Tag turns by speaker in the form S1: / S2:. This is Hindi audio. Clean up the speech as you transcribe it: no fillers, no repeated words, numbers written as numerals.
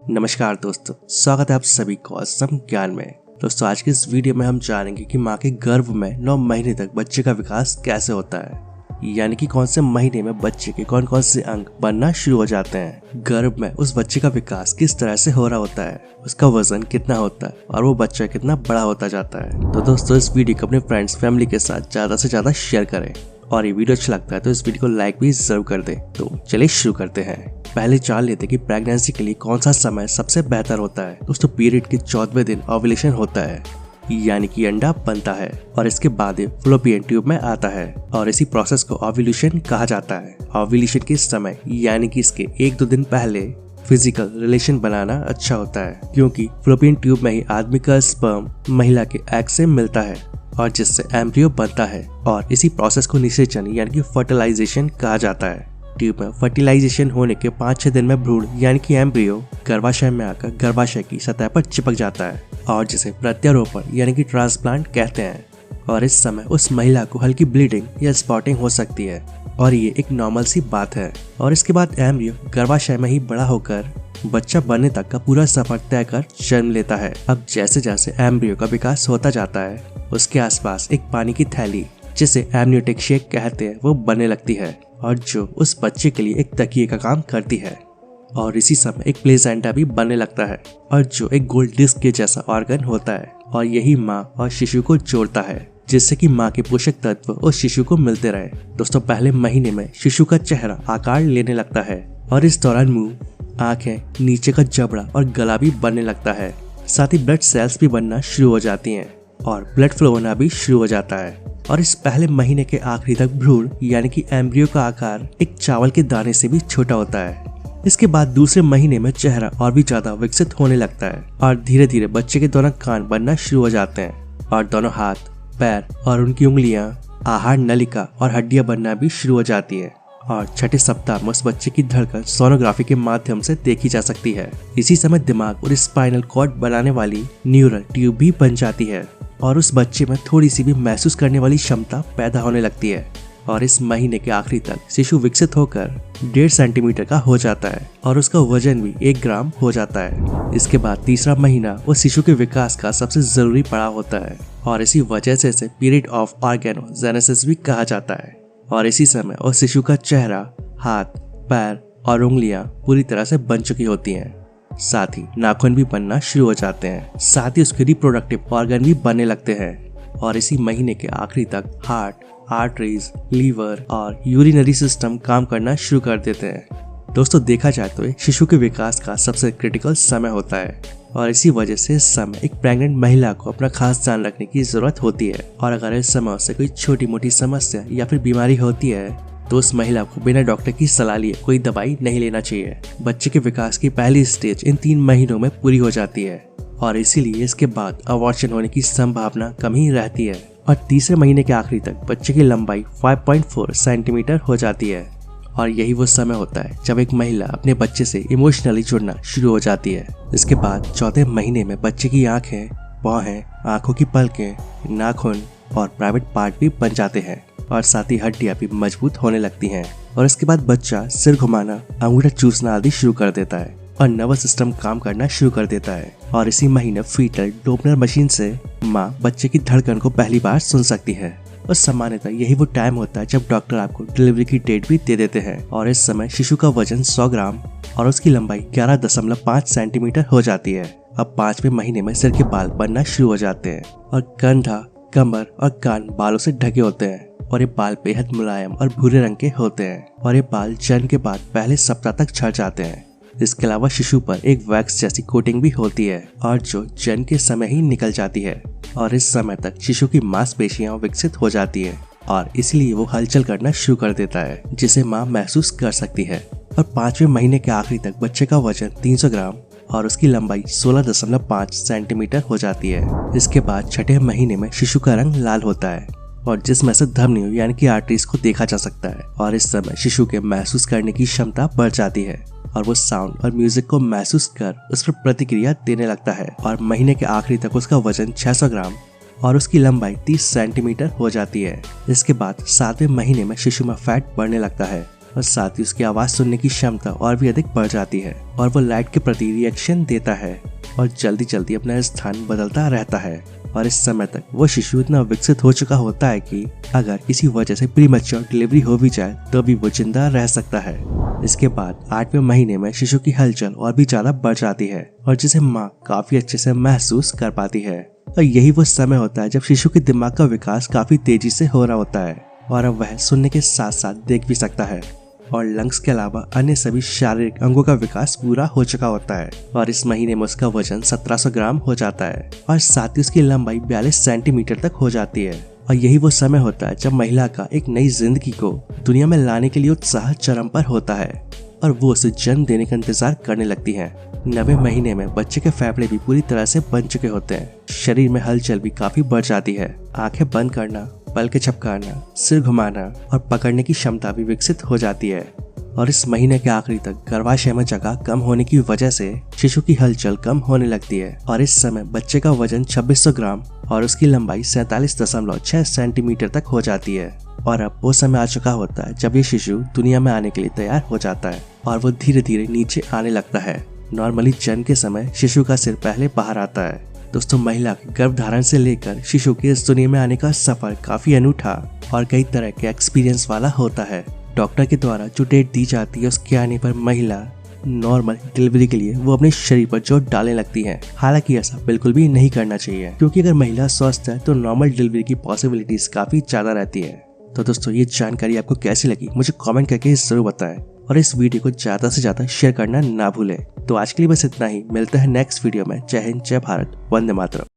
S1: नमस्कार दोस्तों, स्वागत है आप सभी को असम ज्ञान में। दोस्तों, आज के इस वीडियो में हम जानेंगे कि माँ के गर्भ में 9 महीने तक बच्चे का विकास कैसे होता है, यानी कि कौन से महीने में बच्चे के कौन कौन से अंग बनना शुरू हो जाते हैं। गर्भ में उस बच्चे का विकास किस तरह से हो रहा होता है, उसका वजन कितना होता है और वो बच्चा कितना बड़ा होता जाता है। तो दोस्तों, इस वीडियो को अपने फ्रेंड्स फैमिली के साथ ज्यादा से ज्यादा शेयर करें और ये वीडियो अच्छा लगता है तो इस वीडियो को लाइक भी जरूर कर दे। तो चलिए शुरू करते हैं। पहले जान लेते कि प्रेगनेंसी के लिए कौन सा समय सबसे बेहतर होता है। दोस्तों, पीरियड के 14वें दिन ओव्यूलेशन होता है, यानी कि अंडा बनता है और इसके बाद ये फ्लोपियन ट्यूब में आता है और इसी प्रोसेस को ओव्यूलेशन कहा जाता है। ओव्यूलेशन के समय यानी कि इसके 1-2 दिन पहले फिजिकल रिलेशन बनाना अच्छा होता है, क्योंकि फ्लोपियन ट्यूब में ही आदमी का स्पर्म महिला के एग से मिलता है और जिससे एम्ब्रियो बनता है और इसी प्रोसेस को निषेचन यानी कि फर्टिलाइजेशन कहा जाता है। ट्यूब में फर्टिलाइजेशन होने के 5-6 दिन में भ्रूण यानी कि एम्ब्रियो गर्भाशय में आकर गर्भाशय की सतह पर चिपक जाता है और जिसे प्रत्यारोपण यानी कि ट्रांसप्लांट कहते हैं। और इस समय उस महिला को हल्की ब्लीडिंग या स्पॉटिंग हो सकती है और ये एक नॉर्मल सी बात है। और इसके बाद एम्ब्रियो गर्भाशय में ही बड़ा होकर बच्चा बनने तक का पूरा सफर तय कर जन्म लेता है। अब जैसे जैसे एम्ब्रियो का विकास होता जाता है, उसके आसपास एक पानी की थैली जिसे एमनियोटिक शेक कहते हैं वो बनने लगती है और जो उस बच्चे के लिए एक तकिए का काम करती है। और इसी समय एक प्लेसेंटा भी बनने लगता है और जो एक गोल डिस्क के जैसा ऑर्गन होता है और यही माँ और शिशु को जोड़ता है, जिससे कि माँ के पोषक तत्व उस शिशु को मिलते रहे। दोस्तों, पहले महीने में शिशु का चेहरा आकार लेने लगता है और इस दौरान मुंह, आंखें, नीचे का जबड़ा और गला भी बनने लगता है। साथ ही ब्लड सेल्स भी बनना शुरू हो जाती हैं और ब्लड फ्लो होना भी शुरू हो जाता है। और इस पहले महीने के आखिरी तक भ्रूण यानी कि एम्ब्रियो का आकार एक चावल के दाने से भी छोटा होता है। इसके बाद दूसरे महीने में चेहरा और भी ज्यादा विकसित होने लगता है और धीरे धीरे बच्चे के दोनों कान बनना शुरू हो जाते हैं और दोनों हाथ, पैर और उनकी उंगलियां, आहार नलिका और हड्डियां बनना भी शुरू हो जाती है। और छठे सप्ताह में उस बच्चे की धड़कन सोनोग्राफी के माध्यम से देखी जा सकती है। इसी समय दिमाग और स्पाइनल कॉर्ड बनाने वाली न्यूरल ट्यूब भी बन जाती है और उस बच्चे में थोड़ी सी भी महसूस करने वाली क्षमता पैदा होने लगती है। और इस महीने के आखिरी तक शिशु विकसित होकर 1.5 सेंटीमीटर का हो जाता है और उसका वजन भी 1 ग्राम हो जाता है। इसके बाद तीसरा महीना उस शिशु के विकास का सबसे जरूरी पड़ाव होता है और इसी वजह से इसे पीरियड ऑफ ऑर्गेनोजेनेसिस भी कहा जाता है। और इसी समय उस शिशु का चेहरा, हाथ, पैर और उंगलियां पूरी तरह से बन चुकी होती हैं। साथ ही नाखून भी बनना शुरू हो जाते हैं। साथ ही उसके रिप्रोडक्टिव ऑर्गन भी बनने लगते हैं और इसी महीने के आखिरी तक हार्ट, आर्टरीज, लीवर और यूरिनरी सिस्टम काम करना शुरू कर देते हैं। दोस्तों, देखा जाए तो ये शिशु के विकास का सबसे क्रिटिकल समय होता है और इसी वजह से इस समय एक प्रेग्नेंट महिला को अपना खास ध्यान रखने की जरूरत होती है। और अगर इस समय उससे कोई छोटी मोटी समस्या या फिर बीमारी होती है तो उस महिला को बिना डॉक्टर की सलाह लिए कोई दवाई नहीं लेना चाहिए। बच्चे के विकास की पहली स्टेज इन 3 महीनों में पूरी हो जाती है और इसीलिए इसके बाद अबॉर्शन होने की संभावना कम ही रहती है। और तीसरे महीने के आखिरी तक बच्चे की लंबाई 5.4 सेंटीमीटर हो जाती है और यही वो समय होता है जब एक महिला अपने बच्चे से इमोशनली जुड़ना शुरू हो जाती है। इसके बाद 4थे महीने में बच्चे की आंखें, भौहें, आंखों की पलकें, नाखून और प्राइवेट पार्ट भी बन जाते हैं और साथ ही हड्डियां भी मजबूत होने लगती हैं। और इसके बाद बच्चा सिर घुमाना, अंगूठा चूसना आदि शुरू कर देता है और नर्वस सिस्टम काम करना शुरू कर देता है। और इसी महीने फीटल डोपलर मशीन से माँ बच्चे की धड़कन को पहली बार सुन सकती है। और सामान्यतः यही वो टाइम होता है जब डॉक्टर आपको डिलीवरी की डेट भी दे देते हैं। और इस समय शिशु का वजन 100 ग्राम और उसकी लंबाई 11.5 सेंटीमीटर हो जाती है। अब 5वें महीने में सिर के बाल बनना शुरू हो जाते हैं और कंधा, कमर और कान बालों से ढके होते हैं और ये बाल बेहद मुलायम और भूरे रंग के होते हैं और ये बाल जन्म के बाद पहले सप्ताह तक झड़ जाते हैं। इसके अलावा शिशु पर एक वैक्स जैसी कोटिंग भी होती है और जो जन्म के समय ही निकल जाती है। और इस समय तक शिशु की मांसपेशियां विकसित हो जाती है और इसलिए वो हलचल करना शुरू कर देता है, जिसे माँ महसूस कर सकती है। और 5वें महीने के आखिरी तक बच्चे का वजन 300 ग्राम और उसकी लंबाई 16.5 सेंटीमीटर हो जाती है। इसके बाद 6ठे महीने में शिशु का रंग लाल होता है और जिसमें से धमनियों यानी कि आर्टरीज को देखा जा सकता है। और इस समय शिशु के महसूस करने की क्षमता बढ़ जाती है और वो साउंड और म्यूजिक को महसूस कर उस पर प्रतिक्रिया देने लगता है। और महीने के आखिरी तक उसका वजन 600 ग्राम और उसकी लंबाई 30 सेंटीमीटर हो जाती है। इसके बाद 7वें महीने में शिशु में फैट बढ़ने लगता है और साथ ही उसकी आवाज सुनने की क्षमता और भी अधिक बढ़ जाती है और वो लाइट के प्रति रिएक्शन देता है और जल्दी जल्दी अपना स्थान बदलता रहता है। और इस समय तक वो शिशु इतना विकसित हो चुका होता है कि अगर किसी वजह से प्रीमैच्योर डिलीवरी हो भी जाए तो भी वो जिंदा रह सकता है। इसके बाद 8वें महीने में शिशु की हलचल और भी ज्यादा बढ़ जाती है और जिसे माँ काफी अच्छे से महसूस कर पाती है। और यही वो समय होता है जब शिशु के दिमाग का विकास काफी तेजी से हो रहा होता है और अब वह सुनने के साथ साथ देख भी सकता है और लंग्स के अलावा अन्य सभी शारीरिक अंगों का विकास पूरा हो चुका होता है। और इस महीने में उसका वजन 1700 ग्राम हो जाता है और साथ ही उसकी लंबाई 42 सेंटीमीटर तक हो जाती है। और यही वो समय होता है जब महिला का एक नई जिंदगी को दुनिया में लाने के लिए उत्साह चरम पर होता है और वो उसे जन्म देने का इंतजार करने लगती है। 9वें महीने में बच्चे के फेफड़े भी पूरी तरह से बन चुके होते हैं, शरीर में हलचल भी काफी बढ़ जाती है, आंखें बंद करना, पल के झपकाना, सिर घुमाना और पकड़ने की क्षमता भी विकसित हो जाती है। और इस महीने के आखिरी तक गर्भाशय में जगह कम होने की वजह से शिशु की हलचल कम होने लगती है और इस समय बच्चे का वजन 2600 ग्राम और उसकी लंबाई 47.6 सेंटीमीटर तक हो जाती है। और अब वो समय आ चुका होता है जब ये शिशु दुनिया में आने के लिए तैयार हो जाता है और वो धीरे धीरे नीचे आने लगता है। नॉर्मली जन्म के समय शिशु का सिर पहले बाहर आता है। दोस्तों, महिला के गर्भधारण से लेकर शिशु के इस दुनिया में आने का सफर काफी अनूठा और कई तरह के एक्सपीरियंस वाला होता है। डॉक्टर के द्वारा जो डेट दी जाती है उसके आने पर महिला नॉर्मल डिलीवरी के लिए वो अपने शरीर पर जोर डालने लगती है। हालांकि ऐसा बिल्कुल भी नहीं करना चाहिए क्योंकि अगर महिला स्वस्थ है तो नॉर्मल डिलीवरी की पॉसिबिलिटीज काफी ज्यादा रहती है। तो दोस्तों, ये जानकारी आपको कैसी लगी मुझे कमेंट करके जरूर बताएं और इस वीडियो को ज्यादा से ज्यादा शेयर करना ना भूलें। तो आज के लिए बस इतना ही, मिलते हैं नेक्स्ट वीडियो में। जय हिंद, जय भारत, वंदे मातरम।